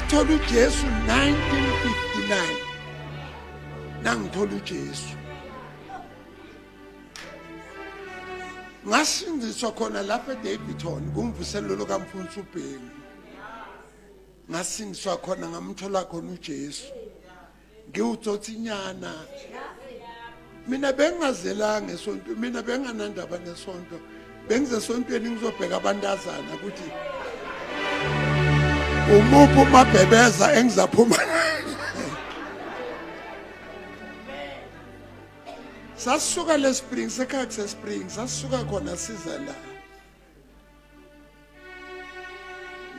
ngathola uJesu 1959 nangithola uJesu ngasindiswa khona lapha eDavidton kumvuselelo kaMfundisi uBheki ngasindiswa khona ngamthola khona uJesu ngiwutsothinyana mina bengazelanga esonto mina benganandaba nesonto bengize esontweni ngizobheka abantazana ukuthi umuphi umabhebeza engizaphuma sasuka leSpring sekhaya Spring sasuka khona Msiza la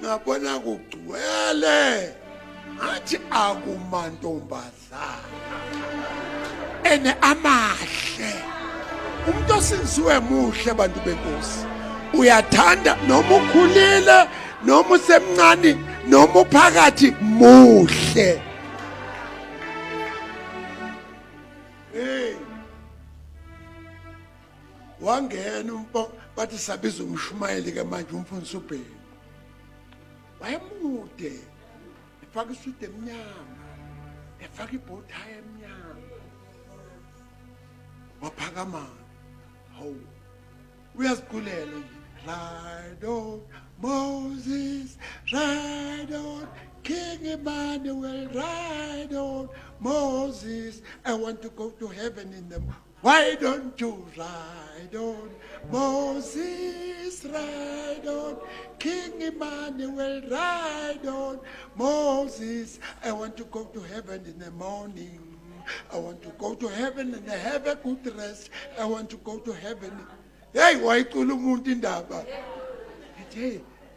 ngabona kugcwele athi akumantombazana ene amahle umuntu osinziwe muhle bantu benkosi uyathanda noma ukhulile noma usemncane noma uphakathi muhle wangena umpo bathi sabiza umshumayeli ke manje umfundisi uBheki wayemude efaka isudu emnyama efaka ibhothayi emnyama waphakama hawu uyazigulela ride on Moses ride on King Emmanuel ride on Moses I want to go to heaven in them. Why don't you ride on Moses, ride on King Emmanuel, ride on Moses. I want to go to heaven in the morning. I want to go to heaven and have a good rest. I want to go to heaven. Hey, why call umuntu indaba?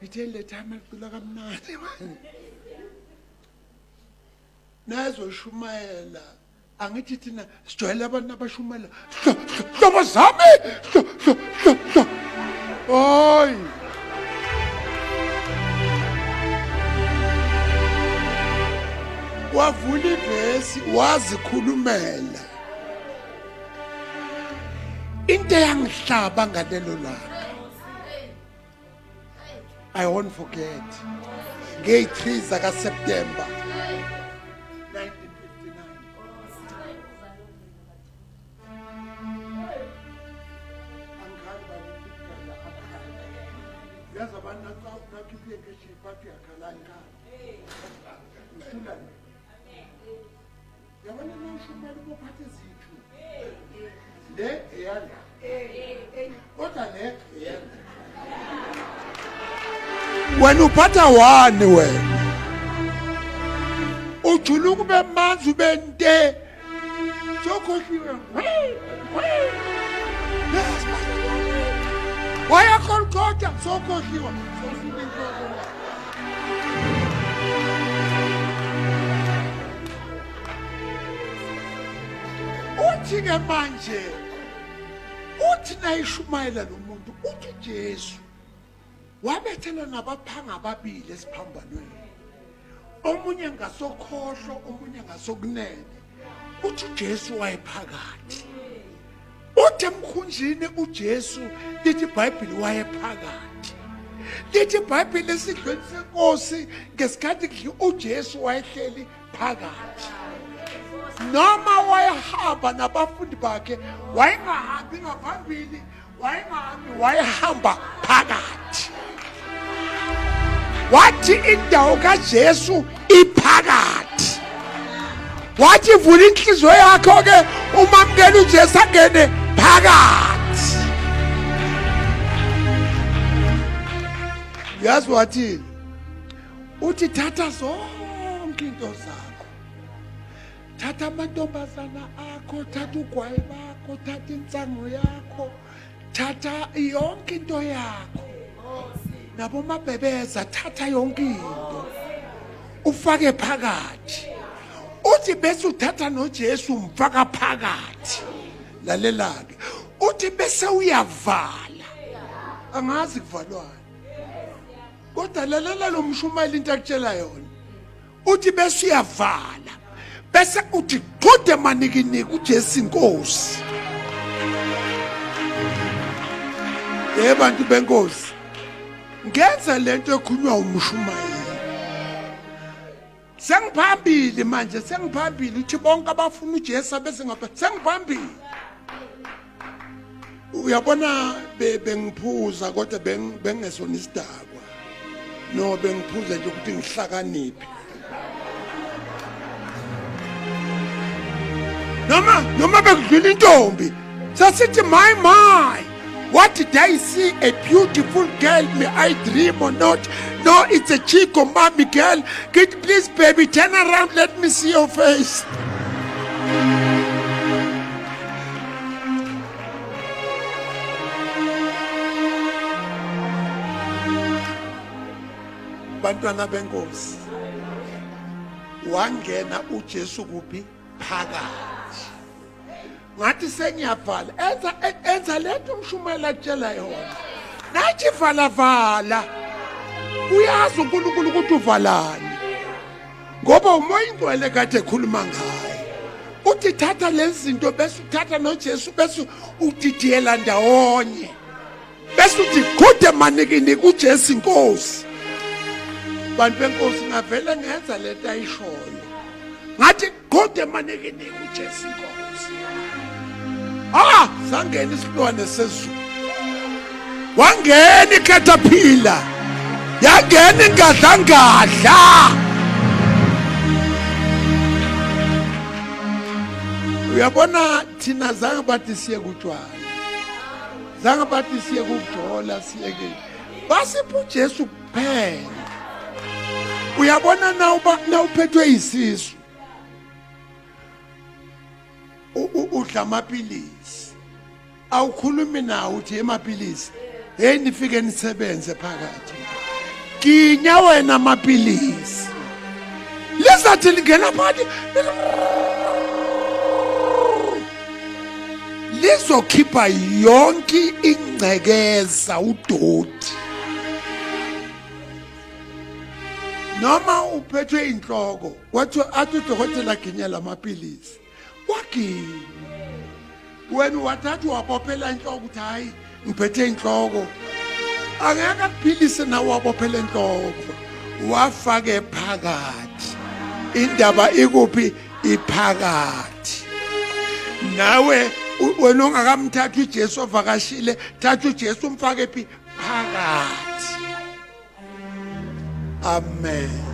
Ithe le time acula kamnandi man. Nazo shumayela. Angithi thina sijwayele abantu abashumela hlobo zami oy wavula ivesi wazikhulumela into yangihlaba ngalelo langa I won't forget nge-3 zaka September 1959 yaza abantu nakhiphe ngeshipathi yakhalanga usulana yabona noshumela bophathe izithu le eyala kodwa le eyala wena uphatha wani wena ujuluku bemanzi bente sokhohliwe waya kolkota sokhohliwa uthi ke manje uthi nayishumayela lo muntu uthi Jesu wabethela nabaphanga ababili esiphambanweni omunye ngasokhohlo omunye ngasokunene uthi Jesu wayephakathi uthi emkhunjini uJesu lithi iBhayibheli wayephakathi lithi iBhayibheli esidlweni senkosi ngesikhathi uJesu wayehleli phakathi noma wayehamba nabafundi bakhe wayengahambi ngaphambili wayehamba phakathi wathi indawo kaJesu iphakathi wathi vula inhliziyo yakho ke umamkela uJesu angene phakathi yazi wathi uthi thatha zonke into zakho thatha amantombazana akho thatha ugwayi bakho thatha insango yakho thatha yonke into yakho nabo mabhebeza thatha yonke into ufake phakathi uthi bese uthatha noJesu umfaka phakathi lalelake uthi bese uyavala angazi kuvalwana kodwa lalela lo mshumayeli into akutshela yona uthi bese uyavala bese uthi qhude manikiniki uJesu inkosi bantu benkosi ngenza lento ekhulunywa umshumayeli Sengiphambili manje, sengiphambili uthi bonke abafuna uJesu bese ngapha sengiphambili. Uyabona bengiphuza kodwa bengesona isidakwa. No bengiphuza nje ukuthi ngihlakaniphe. Noma bekudlula intombi. Sasithi my. What did I see? A beautiful girl. May I dream or not? No, it's a chick or mommy girl. Please, baby, turn around. Let me see your face. Bantwana benkosi. Wangena uJesu kuphi? Phakathi. Ngathi sengiyavala enza lento umshumayela atshela yona nathi vala uyazi uNkulunkulu ukuthi uvalani ngoba umoya ingcwele kade ekhuluma ngayo uthi thatha lezi zinto bese uthatha noJesu bese udidiyela ndawonye bese uthi kude manikini kuJesu inkosi. Bantu benkosi ngavele ngenza lento ayishoyo ngathi kude manikini kuJesu inkosi. Sangena isilwane sezulu. Wangena icaterpillar. Yangena ingadla. Uyabona thina zange bathi siye kutshwala. Zange bathi siye kujola siyeke. Basipha uJesu kuphela. Uyabona na uphethwe isisu. Udla amapilisi awukhulumi nawe uthi emapilisi hey nifike nisebenze phakathi kinya wena amapilisi lizathi lingena phakathi lizokhipha yonke ingcekeza udoti noma uphethwe inhloko wathi athi udokotela ginyela amapilisi wakini wena wathatha wabophela inhloko ukuthi hayi ngiphethe inhloko angeke akuphilise nawe wabophela inhloko wafake phakathi indaba ikuphi iphakathi nawe wena ungakamthatha uJesu ovakashile thatha uJesu umfake phi phakathi. Amen.